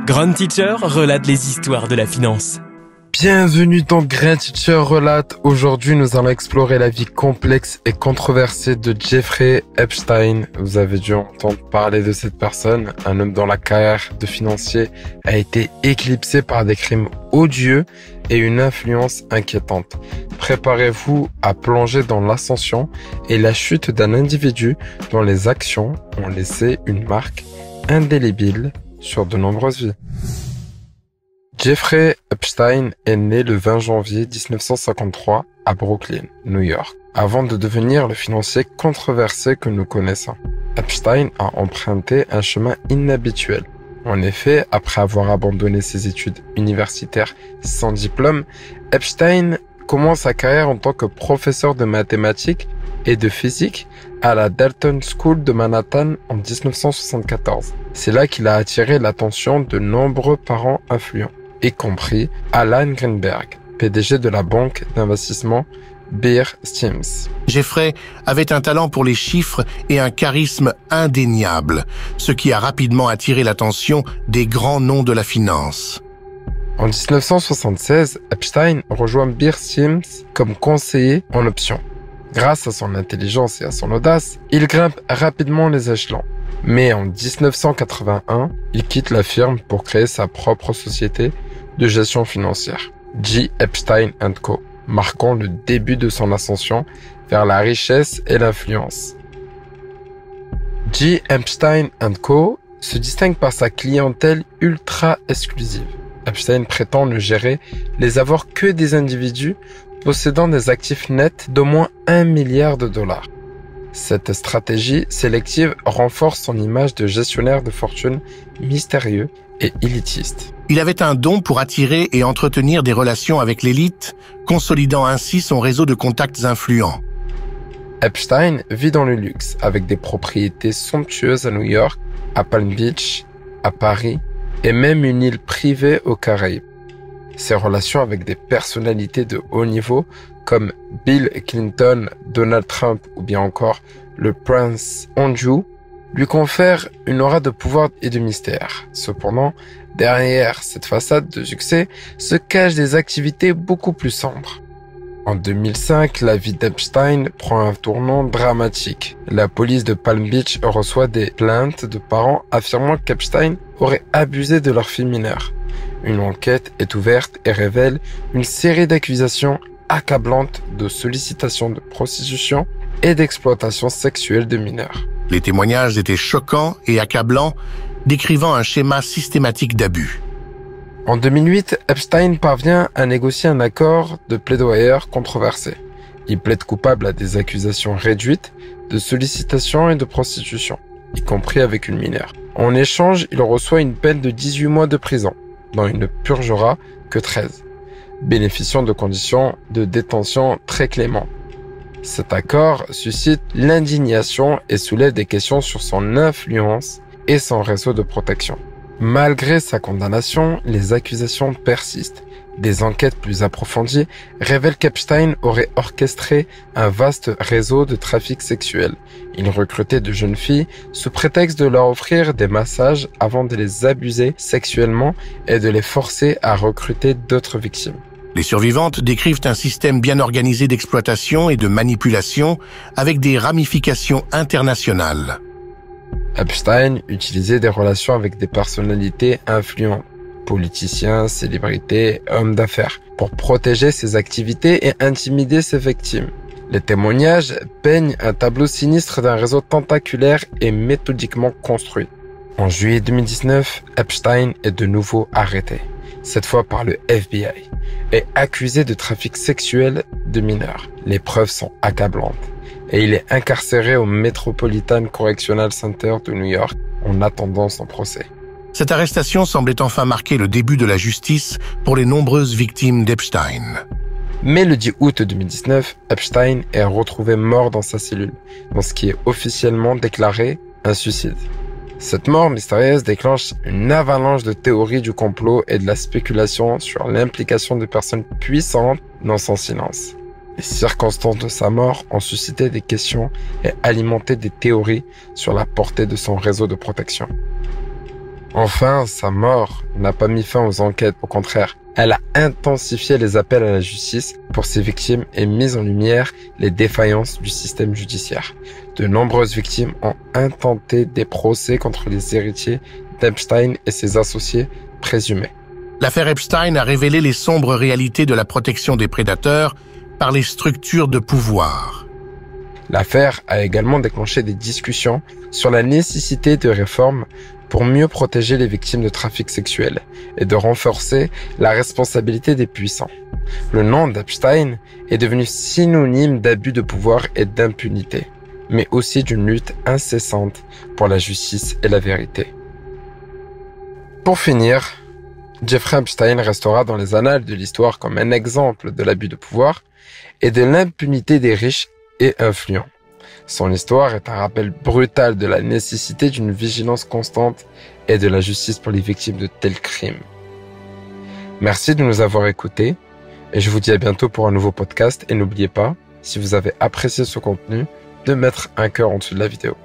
Grand Teacher relate les histoires de la finance. Bienvenue dans Grand Teacher Relate. Aujourd'hui, nous allons explorer la vie complexe et controversée de Jeffrey Epstein. Vous avez dû entendre parler de cette personne, un homme dont la carrière de financier a été éclipsée par des crimes odieux et une influence inquiétante. Préparez-vous à plonger dans l'ascension et la chute d'un individu dont les actions ont laissé une marque indélébile sur de nombreuses vies. Jeffrey Epstein est né le 20 janvier 1953 à Brooklyn, New York, avant de devenir le financier controversé que nous connaissons. Epstein a emprunté un chemin inhabituel. En effet, après avoir abandonné ses études universitaires sans diplôme, Epstein commence sa carrière en tant que professeur de mathématiques et de physique à la Dalton School de Manhattan en 1974. C'est là qu'il a attiré l'attention de nombreux parents influents, y compris Alan Greenberg, PDG de la banque d'investissement Bear Stearns. Jeffrey avait un talent pour les chiffres et un charisme indéniable, ce qui a rapidement attiré l'attention des grands noms de la finance. En 1976, Epstein rejoint Bear Stearns comme conseiller en options. Grâce à son intelligence et à son audace, il grimpe rapidement les échelons. Mais en 1981, il quitte la firme pour créer sa propre société de gestion financière, G. Epstein & Co., marquant le début de son ascension vers la richesse et l'influence. G. Epstein & Co. se distingue par sa clientèle ultra exclusive. Epstein prétend ne gérer les avoirs que des individus possédant des actifs nets d'au moins $1 milliard. Cette stratégie sélective renforce son image de gestionnaire de fortune mystérieux et élitiste. Il avait un don pour attirer et entretenir des relations avec l'élite, consolidant ainsi son réseau de contacts influents. Epstein vit dans le luxe, avec des propriétés somptueuses à New York, à Palm Beach, à Paris, et même une île privée aux Caraïbes. Ses relations avec des personnalités de haut niveau comme Bill Clinton, Donald Trump ou bien encore le prince Andrew lui confèrent une aura de pouvoir et de mystère. Cependant, derrière cette façade de succès se cachent des activités beaucoup plus sombres. En 2005, la vie d'Epstein prend un tournant dramatique. La police de Palm Beach reçoit des plaintes de parents affirmant qu'Epstein aurait abusé de leur fille mineure. Une enquête est ouverte et révèle une série d'accusations accablantes de sollicitation de prostitution et d'exploitation sexuelle de mineurs. Les témoignages étaient choquants et accablants, décrivant un schéma systématique d'abus. En 2008, Epstein parvient à négocier un accord de plaidoyer controversé. Il plaide coupable à des accusations réduites de sollicitation et de prostitution, y compris avec une mineure. En échange, il reçoit une peine de 18 mois de prison, dont il ne purgera que 13, bénéficiant de conditions de détention très clémentes. Cet accord suscite l'indignation et soulève des questions sur son influence et son réseau de protection. Malgré sa condamnation, les accusations persistent. Des enquêtes plus approfondies révèlent qu'Epstein aurait orchestré un vaste réseau de trafic sexuel. Il recrutait de jeunes filles sous prétexte de leur offrir des massages avant de les abuser sexuellement et de les forcer à recruter d'autres victimes. Les survivantes décrivent un système bien organisé d'exploitation et de manipulation avec des ramifications internationales. Epstein utilisait des relations avec des personnalités influentes, politiciens, célébrités, hommes d'affaires, pour protéger ses activités et intimider ses victimes. Les témoignages peignent un tableau sinistre d'un réseau tentaculaire et méthodiquement construit. En juillet 2019, Epstein est de nouveau arrêté, cette fois par le FBI, et accusé de trafic sexuel de mineurs. Les preuves sont accablantes, et il est incarcéré au Metropolitan Correctional Center de New York en attendant son procès. Cette arrestation semblait enfin marquer le début de la justice pour les nombreuses victimes d'Epstein. Mais le 10 août 2019, Epstein est retrouvé mort dans sa cellule, dans ce qui est officiellement déclaré un suicide. Cette mort mystérieuse déclenche une avalanche de théories du complot et de la spéculation sur l'implication de personnes puissantes dans son silence. Les circonstances de sa mort ont suscité des questions et alimenté des théories sur la portée de son réseau de protection. Enfin, sa mort n'a pas mis fin aux enquêtes, au contraire. Elle a intensifié les appels à la justice pour ses victimes et mis en lumière les défaillances du système judiciaire. De nombreuses victimes ont intenté des procès contre les héritiers d'Epstein et ses associés présumés. L'affaire Epstein a révélé les sombres réalités de la protection des prédateurs par les structures de pouvoir. L'affaire a également déclenché des discussions sur la nécessité de réformes pour mieux protéger les victimes de trafic sexuel et de renforcer la responsabilité des puissants. Le nom d'Epstein est devenu synonyme d'abus de pouvoir et d'impunité, mais aussi d'une lutte incessante pour la justice et la vérité. Pour finir, Jeffrey Epstein restera dans les annales de l'histoire comme un exemple de l'abus de pouvoir et de l'impunité des riches et influents. Son histoire est un rappel brutal de la nécessité d'une vigilance constante et de la justice pour les victimes de tels crimes. Merci de nous avoir écoutés et je vous dis à bientôt pour un nouveau podcast et n'oubliez pas, si vous avez apprécié ce contenu, de mettre un cœur en dessous de la vidéo.